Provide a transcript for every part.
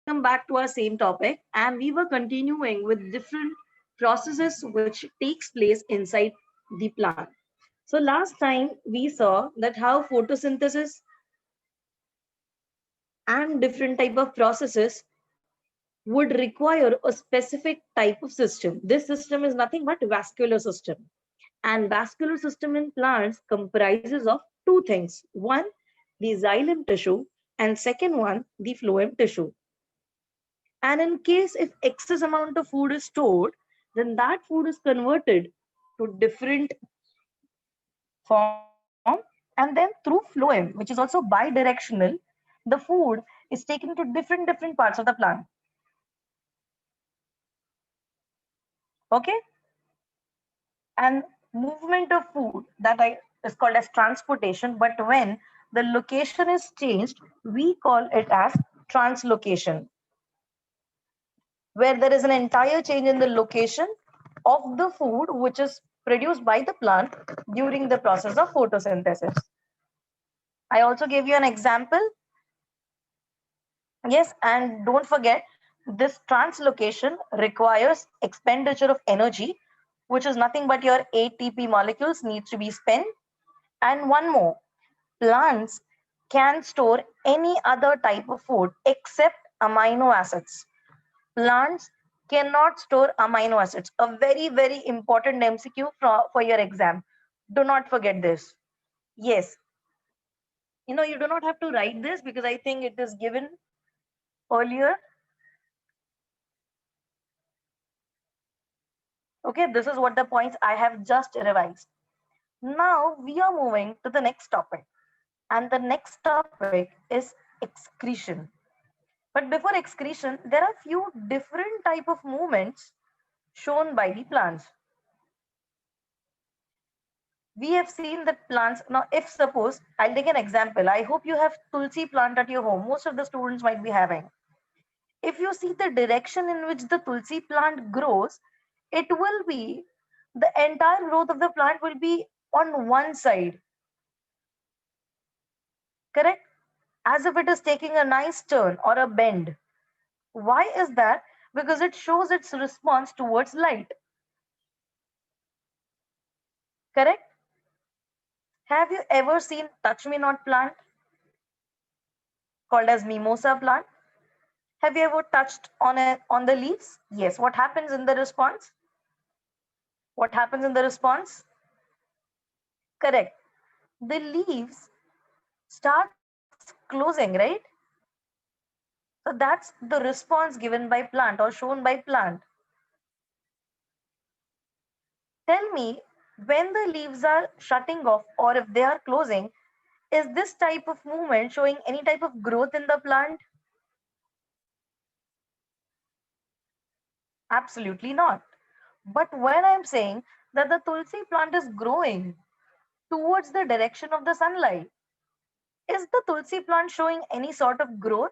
welcome back to our same topic, and we were continuing with different processes which takes place inside the plant. So last time we saw that how photosynthesis and different type of processes would require a specific type of system. This system is nothing but vascular system. And vascular system in plants comprises of two things. One, the xylem tissue, and second one, the phloem tissue. And in case if excess amount of food is stored, then that food is converted to different form, and then through phloem, which is also bidirectional, the food is taken to different parts of the plant. Okay, and movement of food that is called as transportation. But when the location is changed, we call it as translocation, where there is an entire change in the location of the food which is produced by the plant during the process of photosynthesis. I also gave you an example. Yes, and don't forget, this translocation requires expenditure of energy, which is nothing but your ATP molecules needs to be spent. And one more, plants can store any other type of food except amino acids. Plants cannot store amino acids. A very important MCQ for your exam. Do not forget this. Yes, you do not have to write this because I think it is given earlier. Okay, this is what the points I have just revised. Now we are moving to the next topic. And the next topic is excretion. But before excretion, there are few different type of movements shown by the plants. We have seen that plants, now if suppose, I'll take an example. I hope you have tulsi plant at your home. Most of the students might be having. If you see the direction in which the tulsi plant grows, it will be, the entire growth of the plant will be on one side. Correct? As if it is taking a nice turn or a bend. Why is that? Because it shows its response towards light. Correct? Have you ever seen touch me not plant called as mimosa plant? Have you ever touched on the leaves? Yes. What happens in the response? What happens in the response? Correct. The leaves starts closing, right? So that's the response given by plant or shown by plant. Tell me, when the leaves are shutting off or if they are closing, is this type of movement showing any type of growth in the plant? Absolutely not. But when I'm saying that the tulsi plant is growing towards the direction of the sunlight, is the tulsi plant showing any sort of growth?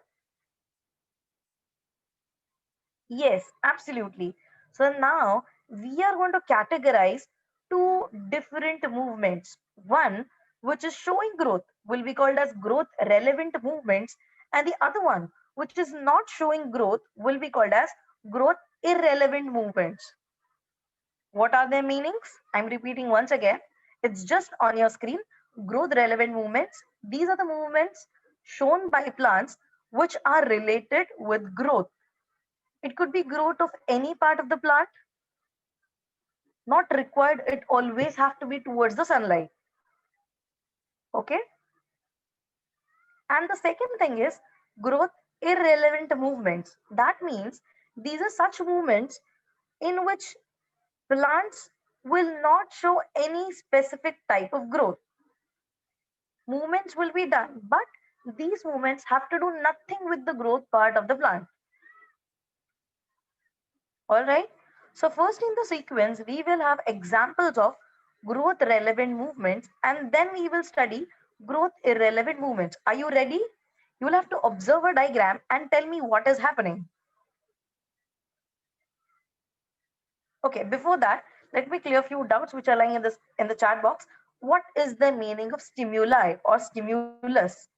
Yes, absolutely. So now we are going to categorize two different movements. One, which is showing growth, will be called as growth relevant movements, and the other one, which is not showing growth, will be called as growth irrelevant movements. What are their meanings? I'm repeating once again. It's just on your screen. Growth relevant movements. These are the movements shown by plants which are related with growth. It could be growth of any part of the plant, not required. It always have to be towards the sunlight. Okay. And the second thing is growth irrelevant movements. That means these are such movements in which plants will not show any specific type of growth. Movements will be done, but these movements have to do nothing with the growth part of the plant. All right. So first in the sequence, we will have examples of growth relevant movements, and then we will study growth irrelevant movements. Are you ready? You will have to observe a diagram and tell me what is happening. Okay, before that, let me clear a few doubts which are lying in the chat box. What is the meaning of stimuli or stimulus?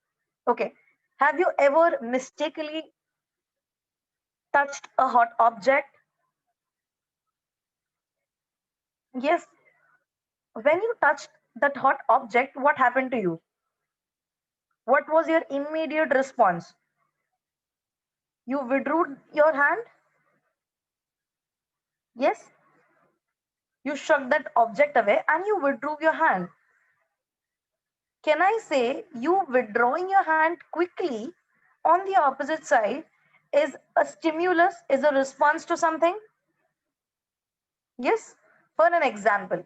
Okay, have you ever mistakenly touched a hot object? Yes. When you touched that hot object, what happened to you? What was your immediate response? You withdrew your hand? Yes. You shook that object away and you withdrew your hand. Can I say you withdrawing your hand quickly on the opposite side is a stimulus, is a response to something? Yes. For an example,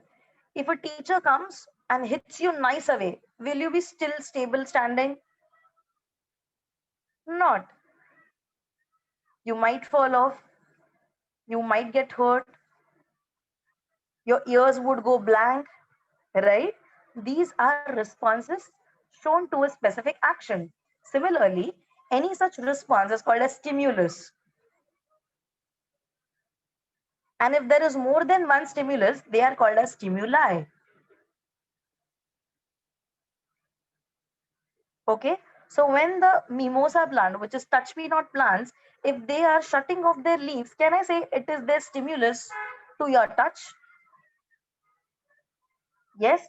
if a teacher comes and hits you nice away, will you be still stable standing? Not. You might fall off, you might get hurt, your ears would go blank, right? These are responses shown to a specific action. Similarly, any such response is called a stimulus. And if there is more than one stimulus, they are called as stimuli. Okay. So when the mimosa plant, which is touch me not plants, if they are shutting off their leaves, can I say it is their stimulus to your touch? Yes.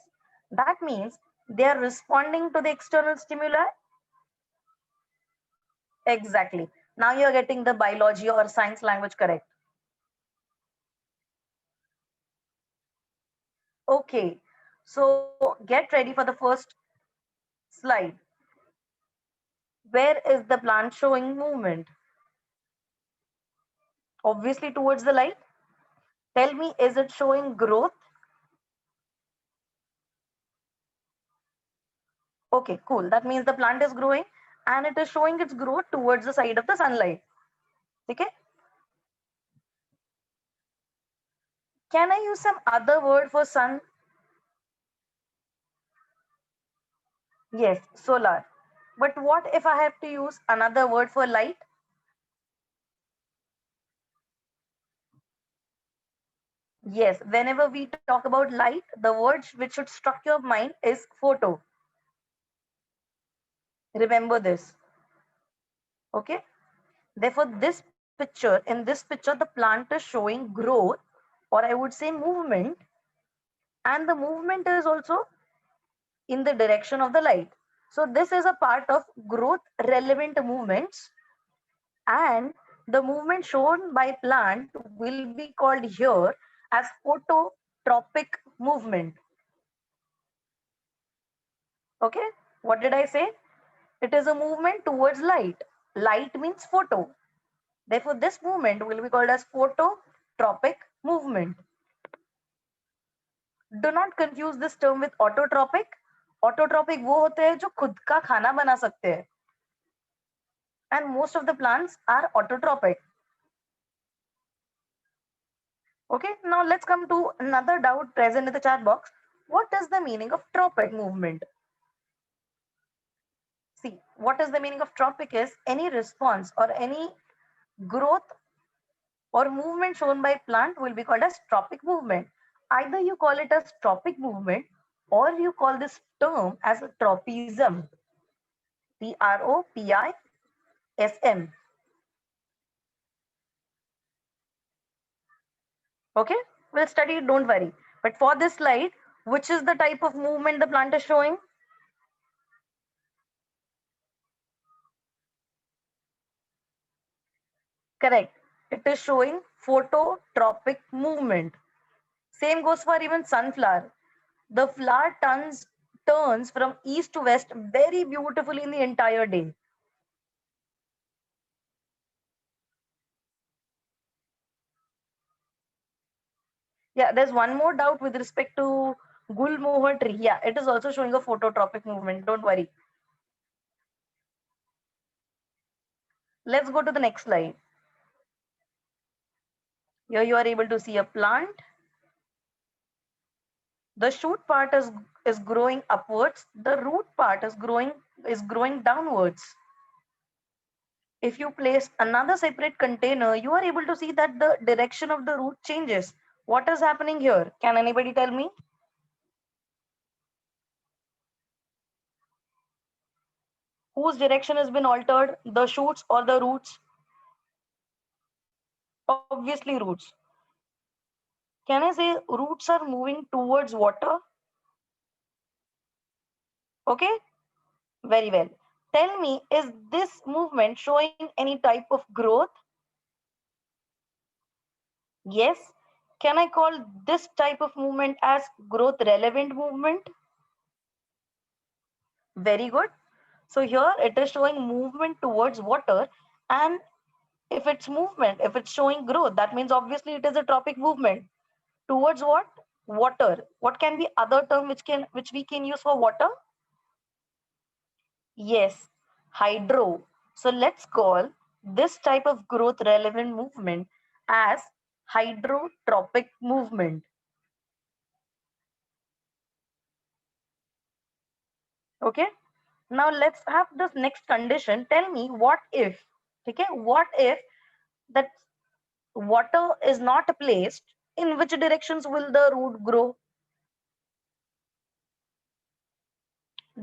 That means they are responding to the external stimuli. Exactly. Now you're getting the biology or science language correct. Okay. So get ready for the first slide. Where is the plant showing movement? Obviously towards the light. Tell me, is it showing growth? Okay, cool. That means the plant is growing and it is showing its growth towards the side of the sunlight. Okay. Can I use some other word for sun? Yes, solar. But what if I have to use another word for light? Yes, whenever we talk about light, the word which should struck your mind is photo. Remember this. Okay. Therefore, this picture, in this picture, the plant is showing growth, or I would say movement, and the movement is also in the direction of the light. So this is a part of growth relevant movements, and the movement shown by plant will be called here as phototropic movement. Okay, what did I say? It is a movement towards light. Light means photo. Therefore, this movement will be called as phototropic movement. Do not confuse this term with autotropic. Autotropic वो होते हैं जो खुद का खाना बना सकते हैं. And most of the plants are autotropic. Okay, now let's come to another doubt present in the chat box. What is the meaning of tropic movement? See, what is the meaning of tropic is any response or any growth or movement shown by plant will be called as tropic movement. Either you call it as tropic movement or you call this term as a tropism. Tropism. Okay, we'll study it, don't worry. But for this slide, which is the type of movement the plant is showing? Correct. It is showing phototropic movement. Same goes for even sunflower. The flower turns from east to west very beautifully in the entire day. Yeah, there's one more doubt with respect to Gulmohar tree. Yeah, it is also showing a phototropic movement. Don't worry. Let's go to the next slide. Here you are able to see a plant. The shoot part is growing upwards. The root part is growing downwards. If you place another separate container, you are able to see that the direction of the root changes. What is happening here? Can anybody tell me? Whose direction has been altered? The shoots or the roots? Obviously roots. Can I say roots are moving towards water? Okay, very well. Tell me, is this movement showing any type of growth? Yes. Can I call this type of movement as growth relevant movement? Very good. So here it is showing movement towards water, and if it's movement, if it's showing growth, that means obviously it is a tropic movement. Towards what? Water. What can be other term which we can use for water? Yes, hydro. So let's call this type of growth relevant movement as hydrotropic movement. Okay. Now let's have this next condition. Tell me what if, okay, what if that water is not placed, in which directions will the root grow?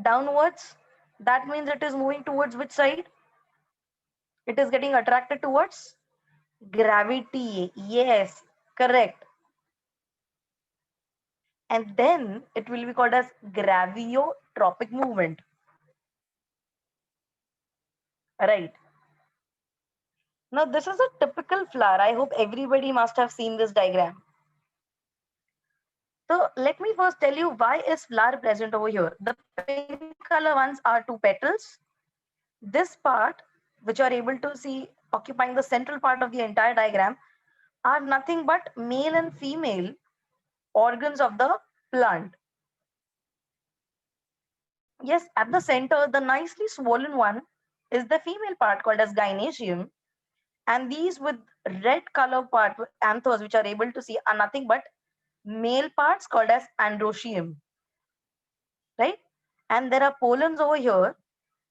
Downwards. That means it is moving towards which side? It is getting attracted towards gravity. Yes, correct. And then it will be called as graviotropic movement. Right. Now this is a typical flower. I hope everybody must have seen this diagram. So let me first tell you why is flower present over here. The pink color ones are two petals. This part, which you are able to see occupying the central part of the entire diagram, are nothing but male and female organs of the plant. Yes, at the center, the nicely swollen one is the female part called as gynoecium, and these with red color part anthers, which are able to see, are nothing but male parts called as androecium, right? And there are pollens over here.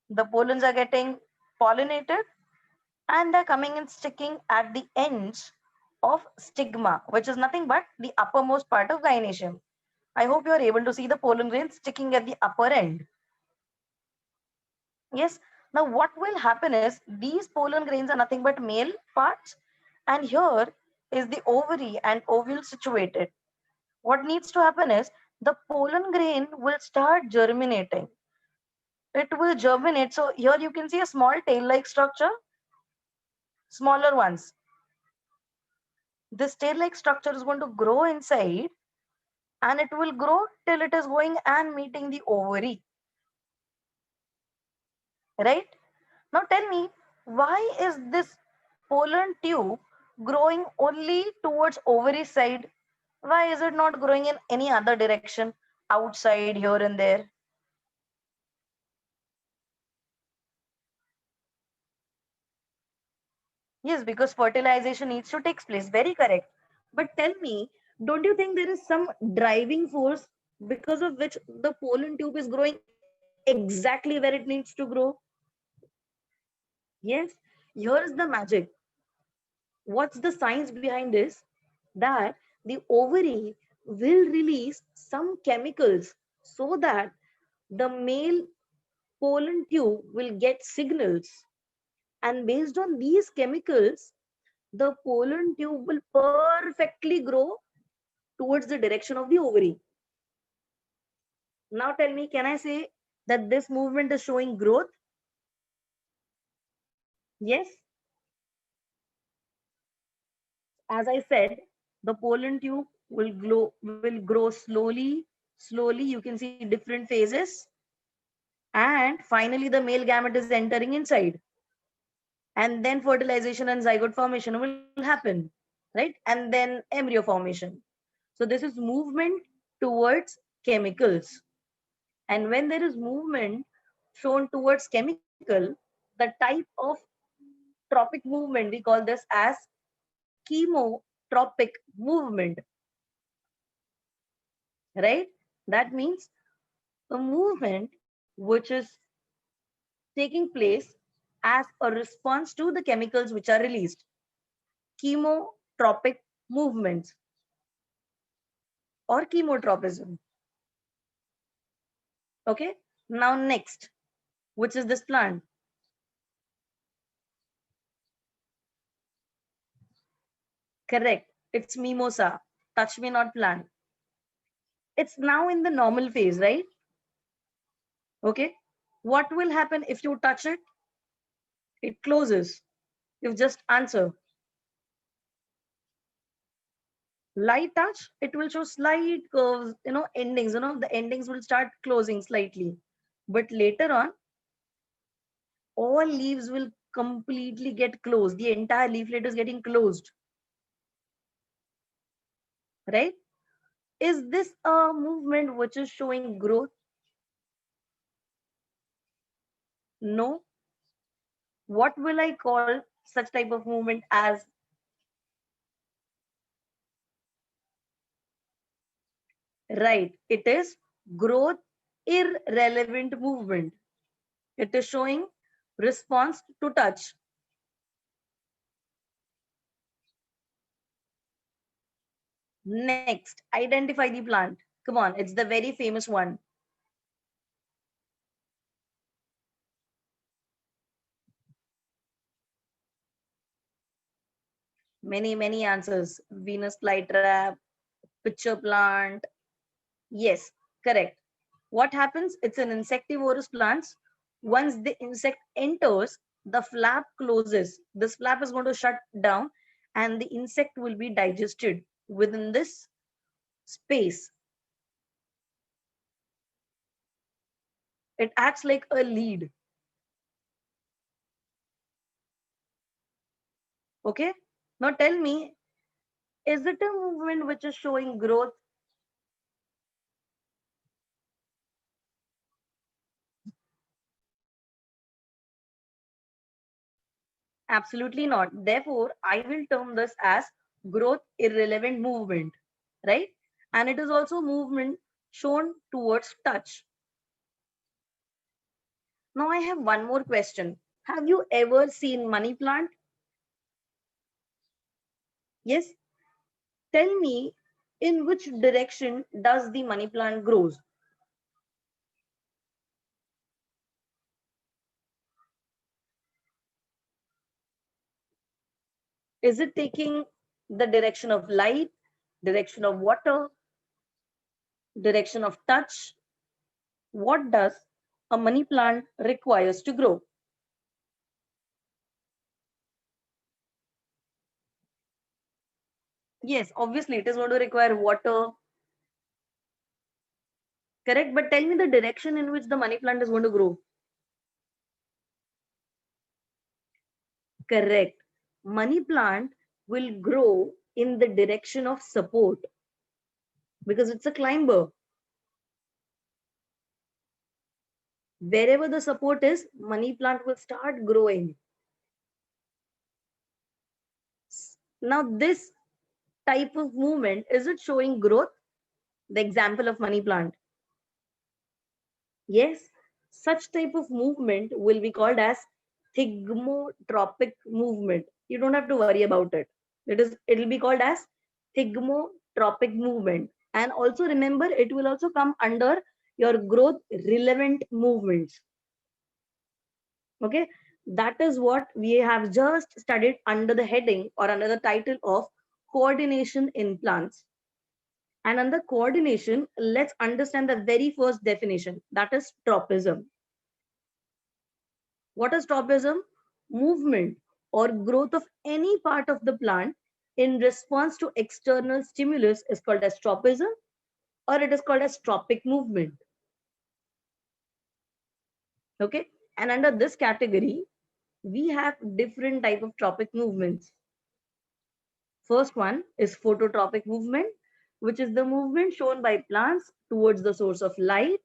The pollens are getting pollinated and they're coming and sticking at the ends of stigma, which is nothing but the uppermost part of gynoecium. I hope you are able to see the pollen grains sticking at the upper end. Yes. Now what will happen is these pollen grains are nothing but male parts, and here is the ovary and ovule situated. What needs to happen is the pollen grain will start germinating. It will germinate. So here you can see a small tail-like structure, smaller ones. This tail-like structure is going to grow inside and it will grow till it is going and meeting the ovary, right? Now tell me, why is this pollen tube growing only towards ovary side? Why is it not growing in any other direction, outside, here and there? Yes, because fertilization needs to take place. Very correct. But tell me, don't you think there is some driving force because of which the pollen tube is growing exactly where it needs to grow? Yes, here is the magic. What's the science behind this? That the ovary will release some chemicals so that the male pollen tube will get signals. And based on these chemicals, the pollen tube will perfectly grow towards the direction of the ovary. Now tell me, can I say that this movement is showing growth? Yes. As I said, the pollen tube will grow slowly, slowly. You can see different phases. And finally, the male gamete is entering inside. And then fertilization and zygote formation will happen, right? And then embryo formation. So this is movement towards chemicals. And when there is movement shown towards chemical, the type of tropic movement, we call this as chemotropic movement, right? That means a movement which is taking place as a response to the chemicals which are released. Chemotropic movements or chemotropism. Okay. Now next, which is this plant? Correct. It's mimosa. Touch me not plant. It's now in the normal phase, right? Okay. What will happen if you touch it? It closes. You just answer. Light touch, it will show slight curves, endings, the endings will start closing slightly. But later on, all leaves will completely get closed. The entire leaflet is getting closed, right? Is this a movement which is showing growth? No. What will I call such type of movement as? Right. It is growth irrelevant movement. It is showing response to touch. Next, identify the plant. Come on, it's the very famous one. Many answers. Venus flytrap, pitcher plant. Yes, correct. What happens? It's an insectivorous plant. Once the insect enters, the flap closes. This flap is going to shut down and the insect will be digested within this space. It acts like a lead. Okay. Now tell me, is it a movement which is showing growth? Absolutely not. Therefore, I will term this as growth irrelevant movement, right? And it is also movement shown towards touch. Now I have one more question. Have you ever seen money plant? Yes. Tell me, in which direction does the money plant grows? Is it taking the direction of light, direction of water, direction of touch? What does a money plant requires to grow? Yes, obviously it is going to require water, correct? But tell me the direction in which the money plant is going to grow. Correct. Money plant will grow in the direction of support because it's a climber. Wherever the support is, money plant will start growing. Now, this type of movement, is it showing growth? The example of money plant. Yes, such type of movement will be called as thigmotropic movement. You don't have to worry about it. It'll be called as thigmotropic movement. And also remember, it will also come under your growth relevant movements. Okay, that is what we have just studied under the heading or under the title of coordination in plants. And under coordination, let's understand the very first definition, that is tropism. What is tropism? Movement or growth of any part of the plant in response to external stimulus is called as tropism, or it is called as tropic movement. Okay, and under this category, we have different type of tropic movements. First one is phototropic movement, which is the movement shown by plants towards the source of light.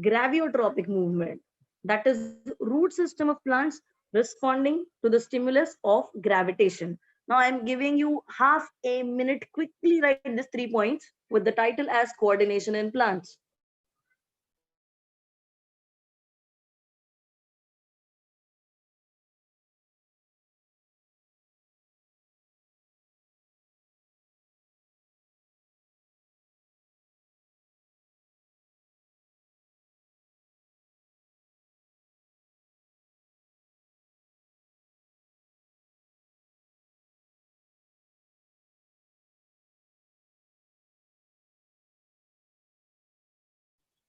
Graviotropic movement, that is root system of plants responding to the stimulus of gravitation. Now I'm giving you half a minute, quickly write these 3 points with the title as coordination in plants.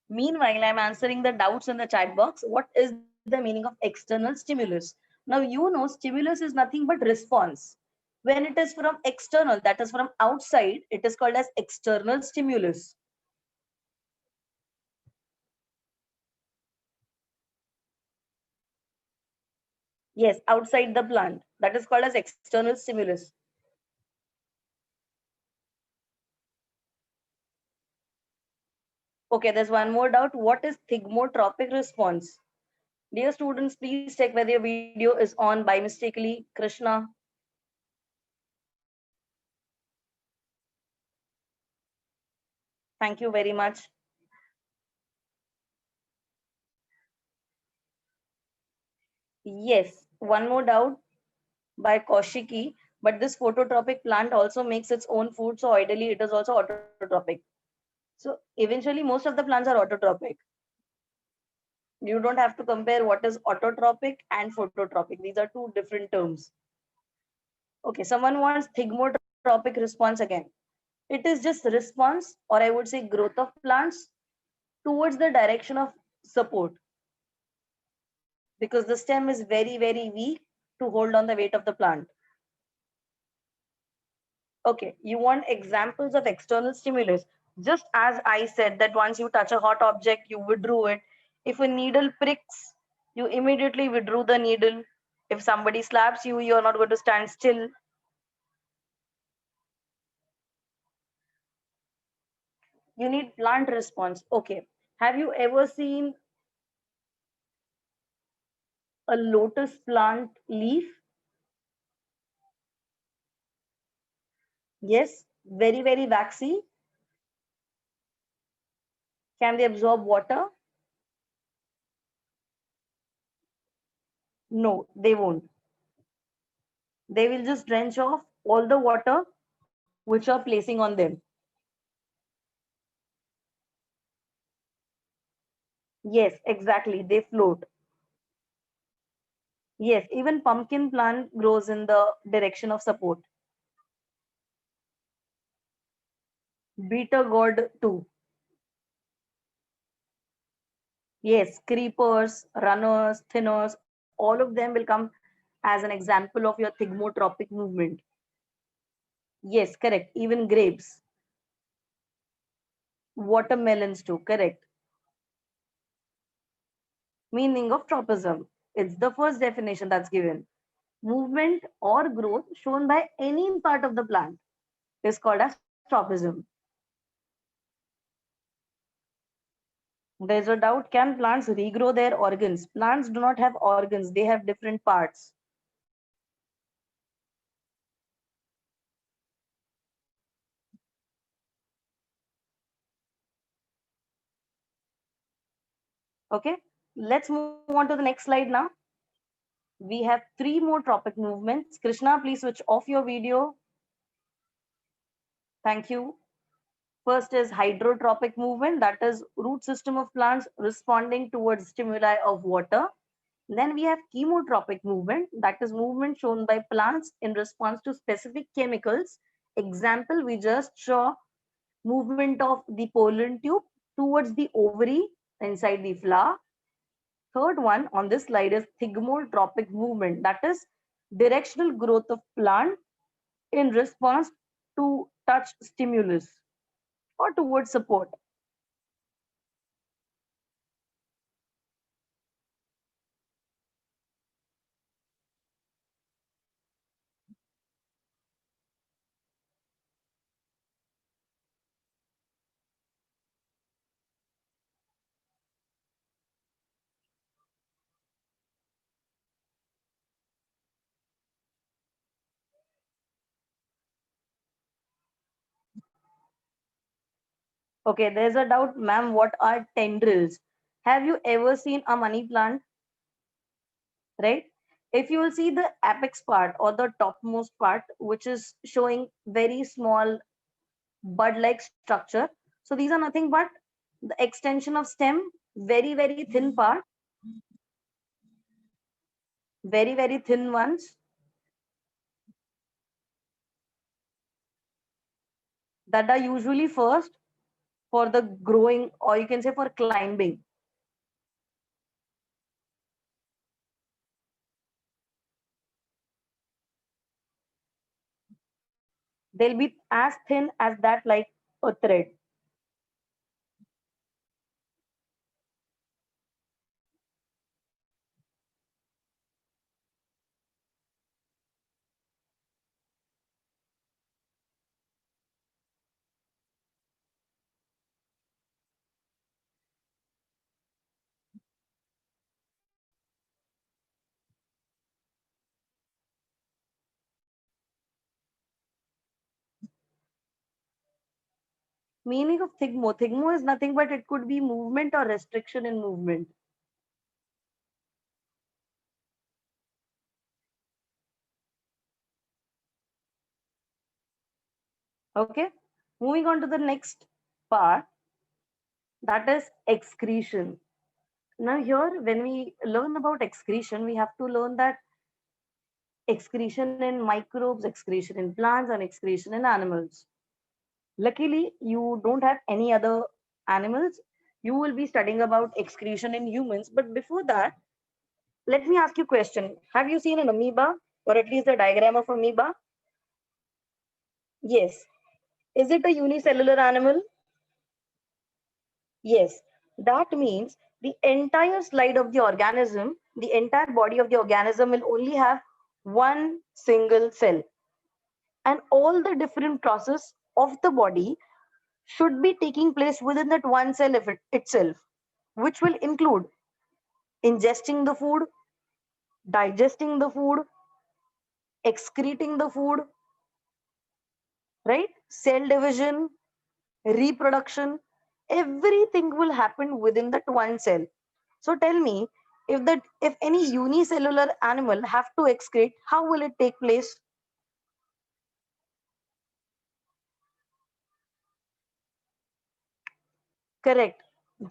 Meanwhile, I'm answering the doubts in the chat box. What is the meaning of external stimulus? Now, you know, stimulus is nothing but response. When it is from external, that is from outside, it is called as external stimulus. Yes, outside the plant. That is called as external stimulus. Okay, there's one more doubt. What is thigmotropic response? Dear students, please check whether your video is on by mistakenly. Krishna, thank you very much. Yes, one more doubt by Kaushiki, but this phototropic plant also makes its own food, so ideally it is also autotropic. So eventually most of the plants are autotropic. You don't have to compare what is autotropic and phototropic. These are two different terms. Okay, someone wants thigmotropic response again. It is just response, or I would say growth of plants towards the direction of support, because the stem is very, very weak to hold on the weight of the plant. Okay, you want examples of external stimulus. Just as I said that once you touch a hot object, you withdrew it. If a needle pricks, you immediately withdrew the needle. If somebody slaps you, you're not going to stand still. You need plant response. Okay. Have you ever seen a lotus plant leaf? Yes, very, very waxy. Can they absorb water? No, they won't. They will just drench off all the water which you're placing on them. Yes, exactly. They float. Yes, even pumpkin plant grows in the direction of support. Bitter gourd too. Yes, creepers, runners, thinners, all of them will come as an example of your thigmotropic movement. Yes, correct. Even grapes, watermelons too, correct. Meaning of tropism. It's the first definition that's given. Movement or growth shown by any part of the plant is called as tropism. There's a doubt, can plants regrow their organs? Plants do not have organs, they have different parts. Okay, let's move on to the next slide now. We have three more tropic movements. Krishna, please switch off your video. Thank you. First is hydrotropic movement, that is root system of plants responding towards stimuli of water. Then we have chemotropic movement, that is movement shown by plants in response to specific chemicals. Example, we just saw movement of the pollen tube towards the ovary inside the flower. Third one on this slide is thigmotropic movement, that is directional growth of plant in response to touch stimulus or towards support. Okay, there's a doubt, ma'am, what are tendrils? Have you ever seen a money plant? Right? If you will see the apex part or the topmost part, which is showing very small bud-like structure. So these are nothing but the extension of stem, very, very thin part, very, very thin ones that are usually first for the growing, or you can say for climbing. They'll be as thin as that, like a thread. Meaning of thigmo. Thigmo is nothing but it could be movement or restriction in movement. Okay. Moving on to the next part, that is excretion. Now, here, when we learn about excretion, we have to learn that excretion in microbes, excretion in plants, and excretion in animals. Luckily, you don't have any other animals. You will be studying about excretion in humans. But before that, let me ask you a question. Have you seen an amoeba, or at least a diagram of amoeba? Yes. Is it a unicellular animal? Yes. That means the entire slide of the organism, the entire body of the organism will only have one single cell. And all the different process of the body should be taking place within that one cell itself, which will include ingesting the food, digesting the food, excreting the food, right? Cell division, reproduction, everything will happen within that one cell. So tell me, if any unicellular animal have to excrete, how will it take place? Correct.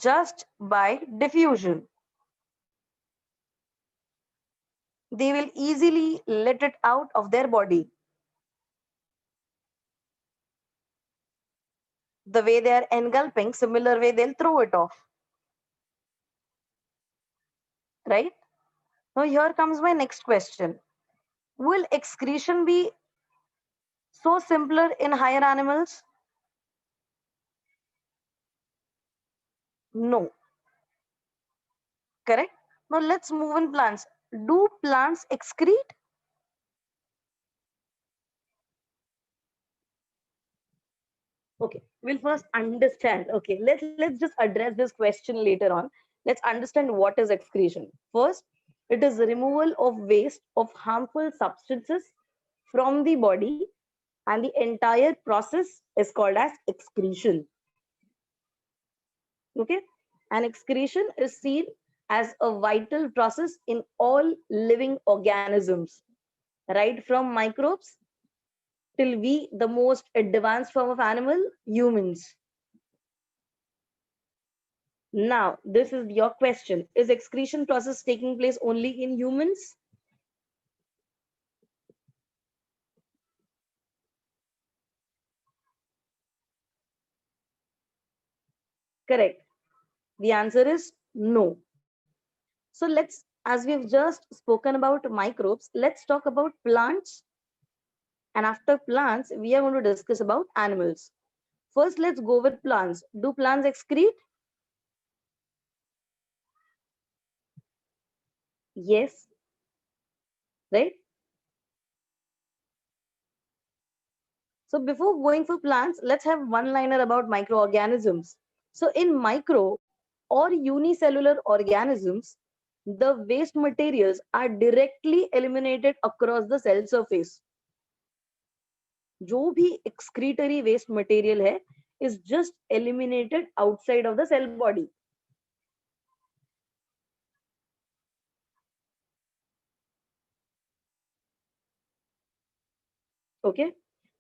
Just by diffusion. They will easily let it out of their body. The way they are engulfing, similar way they'll throw it off. Right? Now here comes my next question. Will excretion be so simpler in higher animals? No. Correct? Now let's move in plants. Do plants excrete? Okay, we'll first understand. Okay, let's just address this question later on. Let's understand what is excretion. First, it is removal of waste of harmful substances from the body, and the entire process is called as excretion. Okay, and excretion is seen as a vital process in all living organisms, right from microbes till we, the most advanced form of animal, humans. Now, this is your question. Is excretion process taking place only in humans? Correct. The answer is no. So let's, as we've just spoken about microbes, let's talk about plants. And after plants, we are going to discuss about animals. First, let's go with plants. Do plants excrete? Yes, right? So before going for plants, let's have one liner about microorganisms. So in micro or unicellular organisms, the waste materials are directly eliminated across the cell surface. जो भी excretory waste material है is just eliminated outside of the cell body. Okay.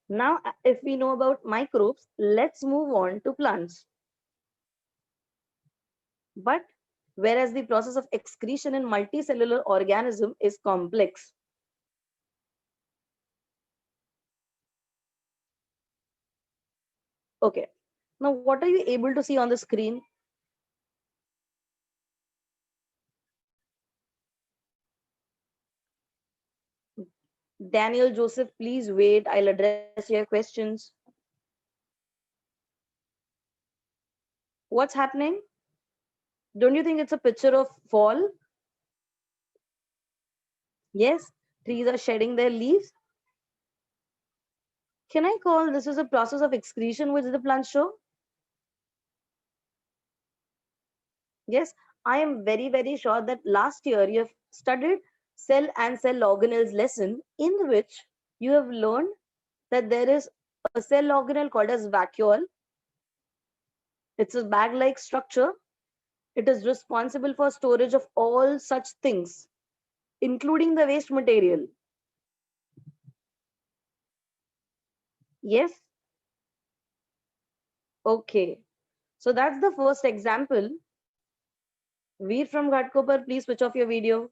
Now, if we know about microbes, let's move on to plants. But whereas the process of excretion in multicellular organism is complex. Okay. Now, what are you able to see on the screen? Daniel Joseph, please wait. I'll address your questions. What's happening? Don't you think it's a picture of fall? Yes, trees are shedding their leaves. Can I call this is a process of excretion which the plants show? Yes, I am very, very sure that last year you have studied cell and cell organelles lesson in which you have learned that there is a cell organelle called as vacuole. It's a bag-like structure. It is responsible for storage of all such things, including the waste material. Yes? Okay. So that's the first example. Veer from Ghatkopar, please switch off your video.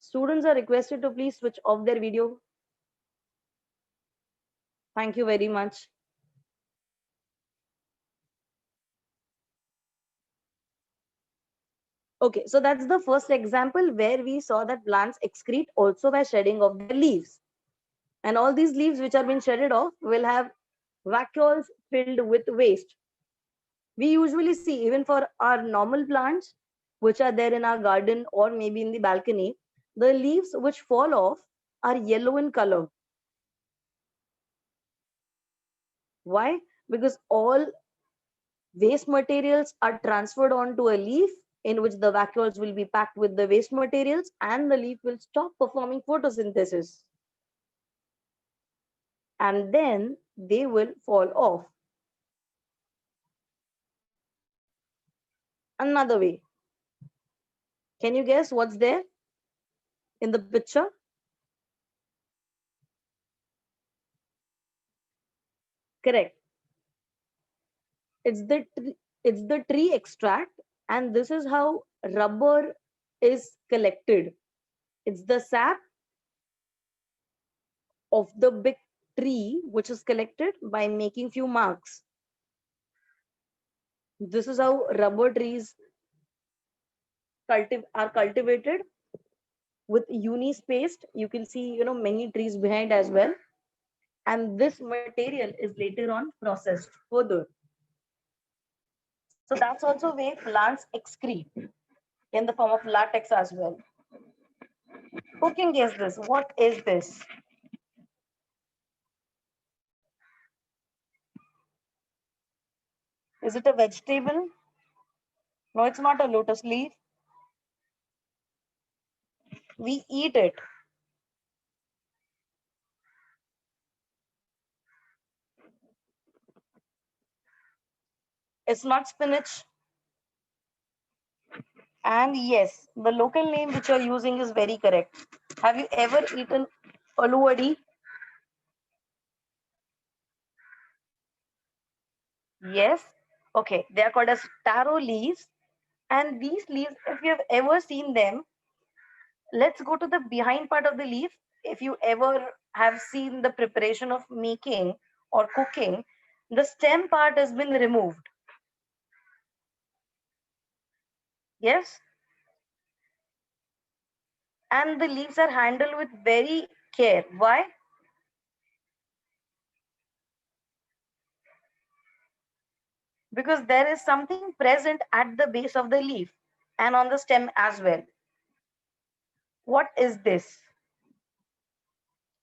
Students are requested to please switch off their video. Thank you very much. Okay, so that's the first example where we saw that plants excrete also by shedding of their leaves. And all these leaves which are being shedded off will have vacuoles filled with waste. We usually see even for our normal plants, which are there in our garden or maybe in the balcony, the leaves which fall off are yellow in color. Why? Because all waste materials are transferred onto a leaf in which the vacuoles will be packed with the waste materials and the leaf will stop performing photosynthesis. And then they will fall off. Another way. Can you guess what's there in the picture? Correct. It's the tree extract, and this is how rubber is collected. It's the sap of the big tree which is collected by making few marks. This is how rubber trees are cultivated with uni spaced. You can see, many trees behind as well. And this material is later on processed further. So that's also where plants excrete in the form of latex as well. Who can guess this? What is this? Is it a vegetable? No, it's not a lotus leaf. We eat it. It's not spinach. And yes, the local name which you're using is very correct. Have you ever eaten aloo? Yes. Okay, they are called as taro leaves. And these leaves, if you have ever seen them, let's go to the behind part of the leaf. If you ever have seen the preparation of making or cooking, the stem part has been removed. Yes. And the leaves are handled with very care. Why? Because there is something present at the base of the leaf and on the stem as well. What is this?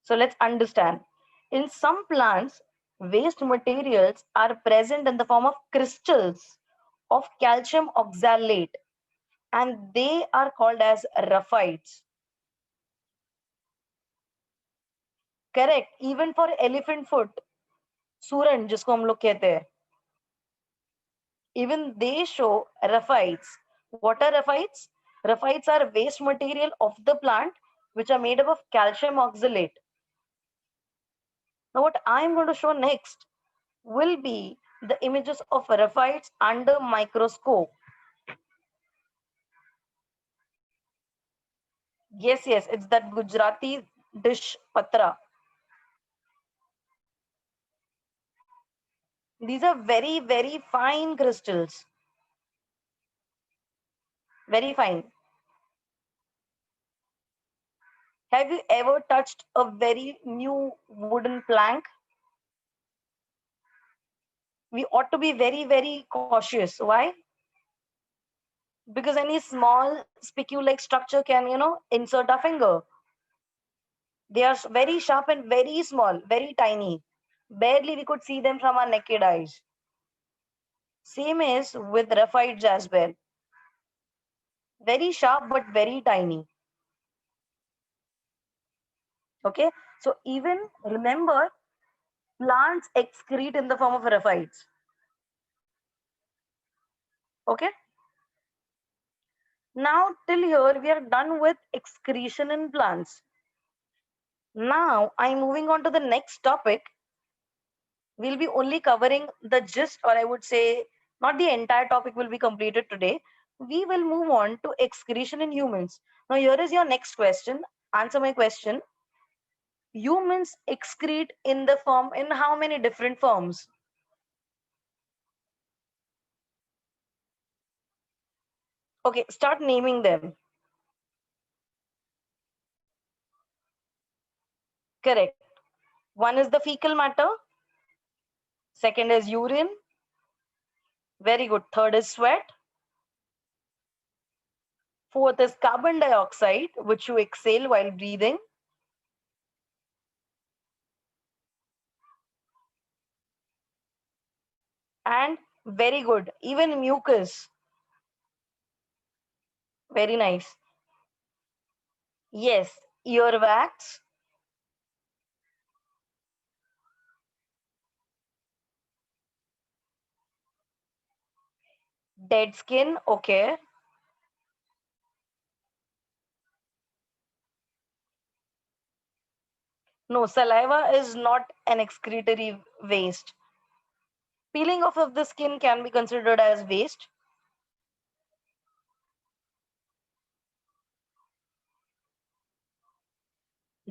So let's understand. In some plants, waste materials are present in the form of crystals of calcium oxalate, and they are called as raphites. Correct. Even for elephant foot, सूरन जिसको हम लोग कहते हैं, even they show raphites. What are raphites? Raphites are waste material of the plant which are made up of calcium oxalate. Now what I'm going to show next will be the images of raphites under microscope. Yes, yes, it's that Gujarati dish patra. These are very, very fine crystals. Very fine. Have you ever touched a very new wooden plank? We ought to be very, very cautious. Why? Because any small spicule-like structure can, insert a finger. They are very sharp and very small, very tiny. Barely we could see them from our naked eyes. Same is with graphite jasper. Very sharp but very tiny. Okay. So even remember, plants excrete in the form of graphites. Okay. Now till here we are done with excretion in plants. Now I'm moving on to the next topic. We'll be only covering the gist, or I would say not the entire topic will be completed today. We will move on to excretion in humans. Now here is your next question. Answer my question. Humans excrete in the form, in how many different forms? Okay, start naming them. Correct. One is the fecal matter. Second is urine. Very good. Third is sweat. Fourth is carbon dioxide, which you exhale while breathing. And very good. Even mucus. Very nice. Yes, earwax. Dead skin. Okay. No, saliva is not an excretory waste. Peeling off of the skin can be considered as waste.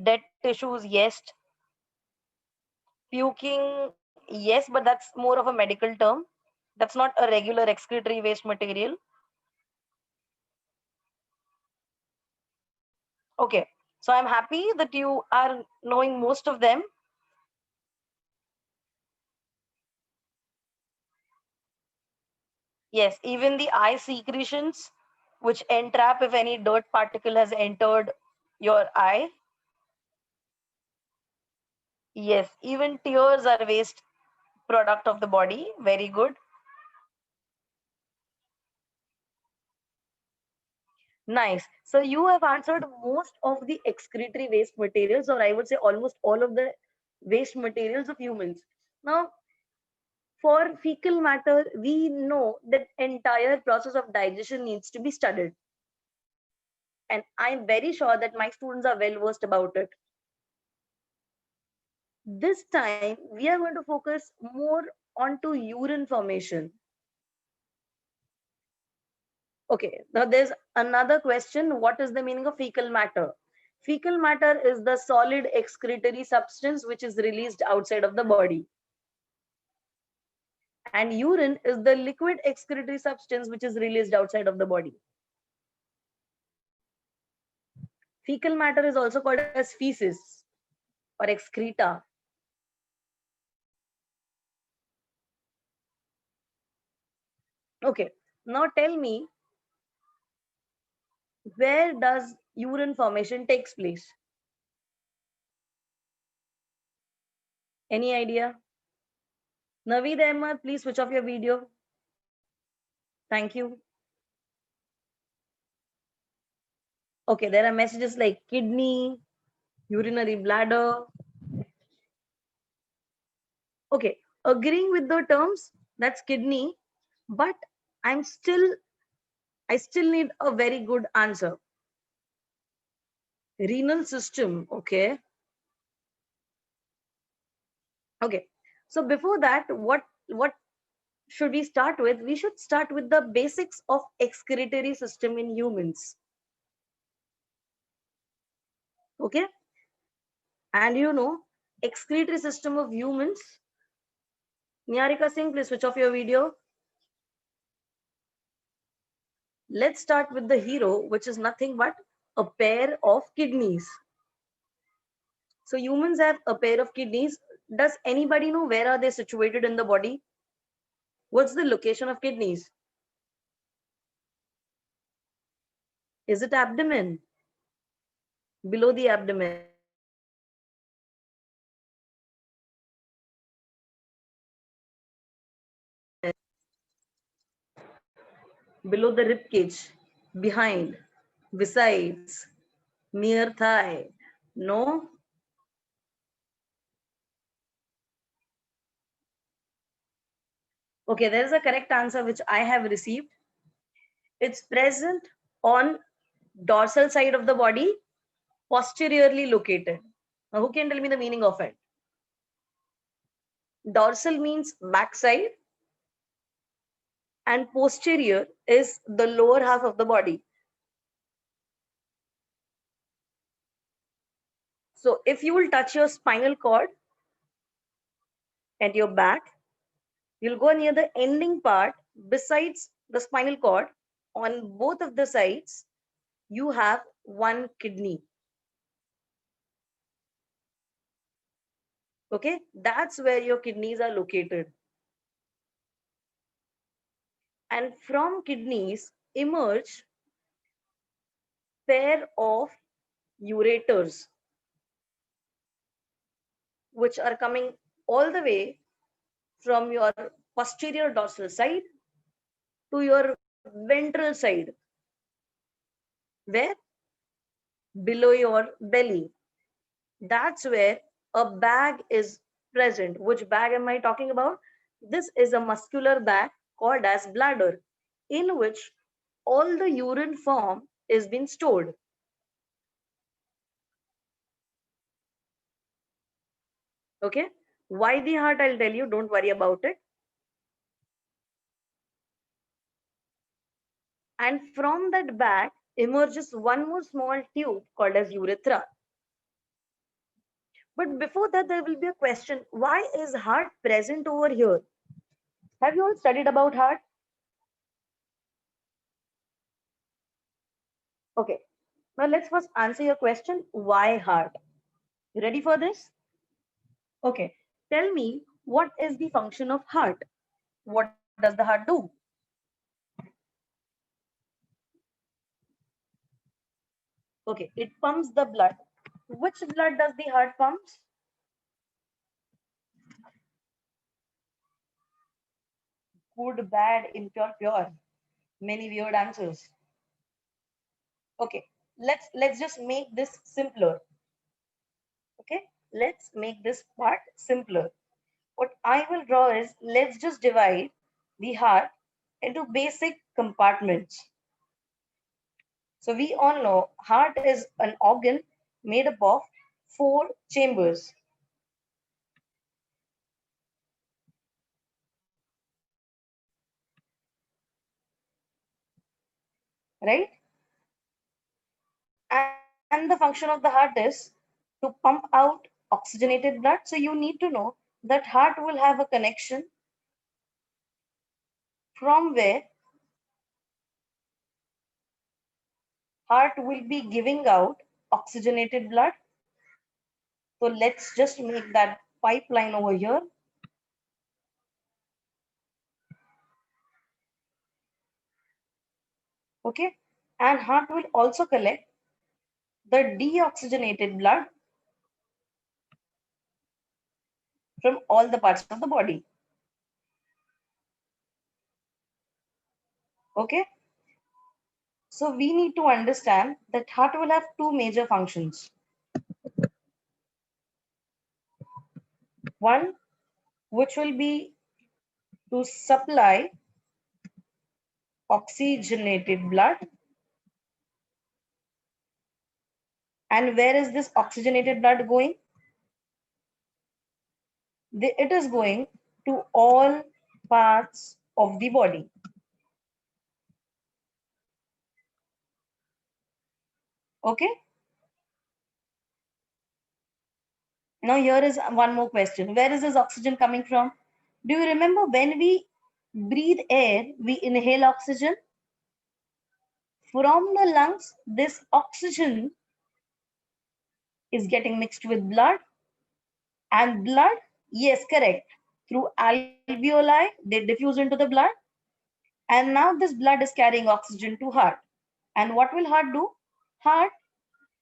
Dead tissues, yes. Puking, yes, but that's more of a medical term. That's not a regular excretory waste material. Okay, so I'm happy that you are knowing most of them. Yes, even the eye secretions, which entrap if any dirt particle has entered your eye. Yes, even tears are waste product of the body. Very good. Nice. So you have answered most of the excretory waste materials, or I would say almost all of the waste materials of humans. Now, for fecal matter, we know that entire process of digestion needs to be studied. And I'm very sure that my students are well versed about it. This time, we are going to focus more onto urine formation. Okay, now there's another question. What is the meaning of fecal matter? Fecal matter is the solid excretory substance which is released outside of the body. And urine is the liquid excretory substance which is released outside of the body. Fecal matter is also called as feces or excreta. Okay, now tell me, where does urine formation takes place? Any idea? Naveed Ahmed, please switch off your video. Thank you. Okay, there are messages like kidney, urinary bladder. Okay, agreeing with the terms, that's kidney, but I'm still, I still need a very good answer. Renal system, okay. Okay. So before that, what should we start with? We should start with the basics of excretory system in humans. Okay. And you know, excretory system of humans. Niharika Singh, please switch off your video. Let's start with the hero, which is nothing but a pair of kidneys. So humans have a pair of kidneys. Does anybody know where are they situated in the body? What's the location of kidneys? Is it abdomen? Below the abdomen? Below the rib cage? Behind? Besides? Near thigh? No? Okay, there is a correct answer which I have received. It's present on dorsal side of the body, posteriorly located. Now, who can tell me the meaning of it? Dorsal means backside and posterior is the lower half of the body. So if you will touch your spinal cord and your back, you'll go near the ending part besides the spinal cord. On both of the sides, you have one kidney. Okay, that's where your kidneys are located. And from kidneys emerge pair of ureters, which are coming all the way from your posterior dorsal side to your ventral side, where below your belly. That's where a bag is present. Which bag am I talking about? This is a muscular bag called as bladder, in which all the urine form is being stored. Okay, why the heart? I'll tell you, don't worry about it. And from that bag emerges one more small tube called as urethra. But before that, there will be a question: why is heart present over here? Have you all studied about heart? Okay, now let's first answer your question: why heart? You ready for this? Okay, tell me, what is the function of heart? What does the heart do? Okay, it pumps the blood. Which blood does the heart pumps? Good, bad, impure, pure. Many weird answers. Okay, let's just make this simpler. Okay, let's make this part simpler. What I will draw is, let's just divide the heart into basic compartments. So we all know heart is an organ made up of 4 chambers, right? And the function of the heart is to pump out oxygenated blood. So you need to know that heart will have a connection from where heart will be giving out oxygenated blood. So let's just make that pipeline over here. Okay, and heart will also collect the deoxygenated blood from all the parts of the body. Okay, so we need to understand that heart will have 2 major functions. One, which will be to supply oxygenated blood. And where is this oxygenated blood going? It is going to all parts of the body. Okay, Now here is one more question. Where is this oxygen coming from? Do you remember when we breathe air, we inhale oxygen? From the lungs, this oxygen is getting mixed with blood, and blood, yes, correct. Through alveoli, they diffuse into the blood, and now this blood is carrying oxygen to heart. And what will heart do? Heart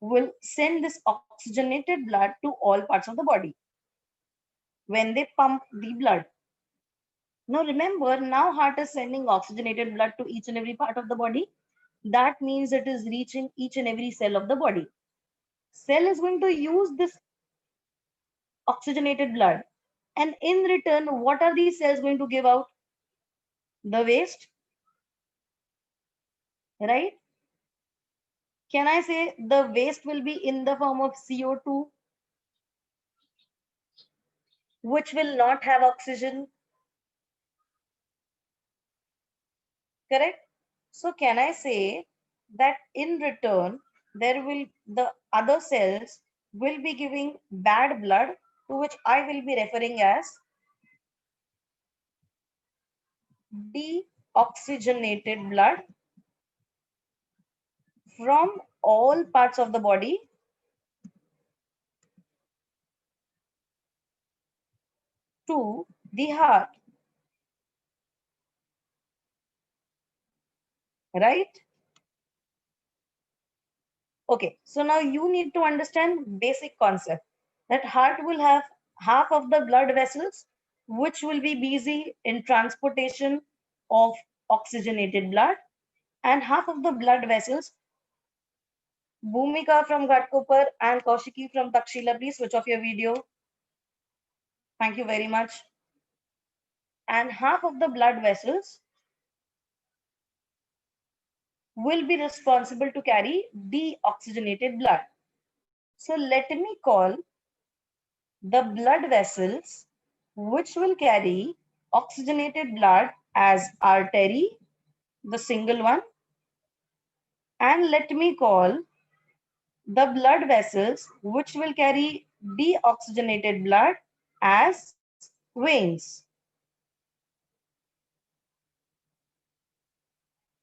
will send this oxygenated blood to all parts of the body when they pump the blood. Now remember, now heart is sending oxygenated blood to each and every part of the body. That means it is reaching each and every cell of the body. Cell is going to use this oxygenated blood. And in return, what are these cells going to give out? The waste, right? Can I say the waste will be in the form of CO2, which will not have oxygen, correct? So can I say that in return, the other cells will be giving bad blood, to which I will be referring as deoxygenated blood from all parts of the body to the heart, right? Okay, so now you need to understand basic concept that heart will have half of the blood vessels which will be busy in transportation of oxygenated blood, and half of the blood vessels. Bhumika from Ghatkopar and Kaushiki from Takshila, please switch off your video. Thank you very much. And half of the blood vessels will be responsible to carry deoxygenated blood. So let me call the blood vessels which will carry oxygenated blood as artery, the single one, and let me call the blood vessels which will carry deoxygenated blood as veins.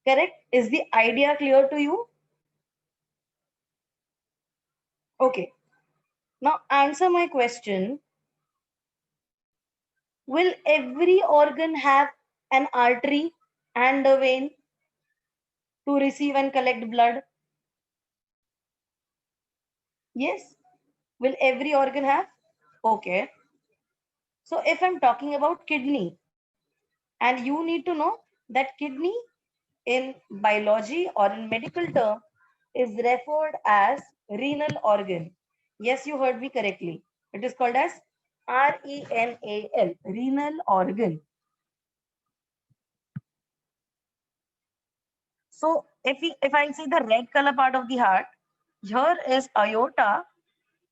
Correct? Is the idea clear to you? Okay. Now answer my question. Will every organ have an artery and a vein to receive and collect blood? Yes. Will every organ have? Okay. So if I'm talking about kidney, and you need to know that kidney in biology or in medical term is referred as renal organ. Yes, you heard me correctly. It is called as RENAL, renal organ. So if I see the red color part of the heart, here is aorta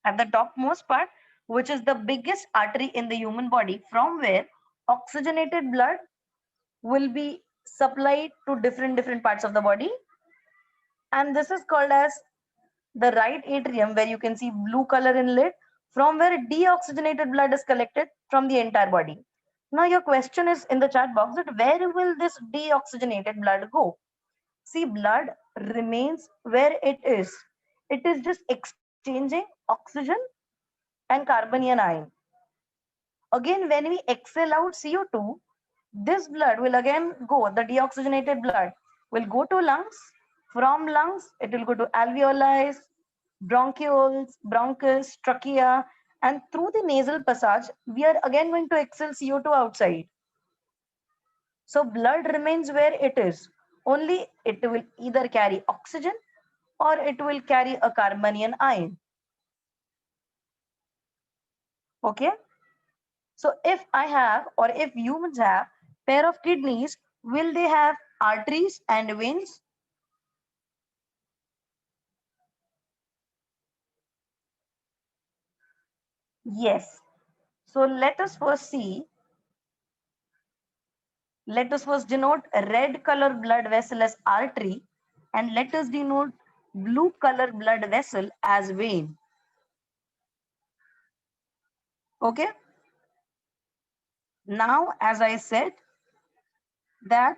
at the topmost part, which is the biggest artery in the human body, from where oxygenated blood will be supplied to different parts of the body. And this is called as the right atrium, where you can see blue color inlet, from where deoxygenated blood is collected from the entire body. Now your question is in the chat box that where will this deoxygenated blood go? See, blood remains where it is. It is just exchanging oxygen and carbanion ion. Again, when we exhale out CO2, this blood will again go, the deoxygenated blood will go to lungs. From lungs, it will go to alveoli, bronchioles, bronchus, trachea, and through the nasal passage, we are again going to exhale CO2 outside. So blood remains where it is. Only it will either carry oxygen or it will carry a carbanion ion. Okay. So if I have, or if humans have pair of kidneys, will they have arteries and veins? Yes. So let us first see. Let us first denote a red color blood vessel as artery, and let us denote blue color blood vessel as vein. Okay. Now, as I said, that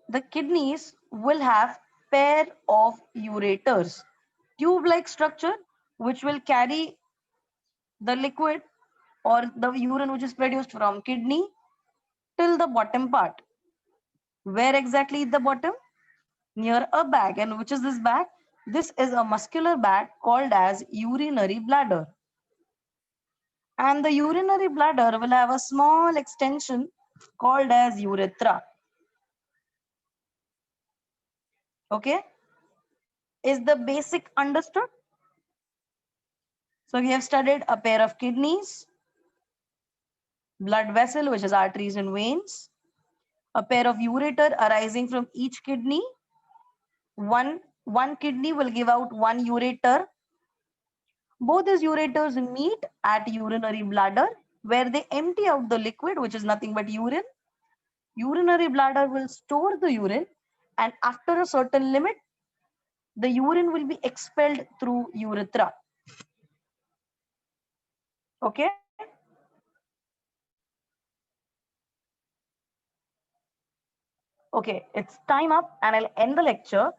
the kidneys will have pair of ureters, tube-like structure, which will carry the liquid or the urine which is produced from kidney till the bottom part. Where exactly is the bottom? Near a bag. And which is this bag? This is a muscular bag called as urinary bladder. And the urinary bladder will have a small extension called as urethra. Okay? Is the basic understood? So we have studied a pair of kidneys, blood vessel, which is arteries and veins, a pair of ureter arising from each kidney. One kidney will give out one ureter. Both these ureters meet at urinary bladder where they empty out the liquid, which is nothing but urine. Urinary bladder will store the urine, and after a certain limit, the urine will be expelled through urethra. Okay. Okay, it's time up and I'll end the lecture.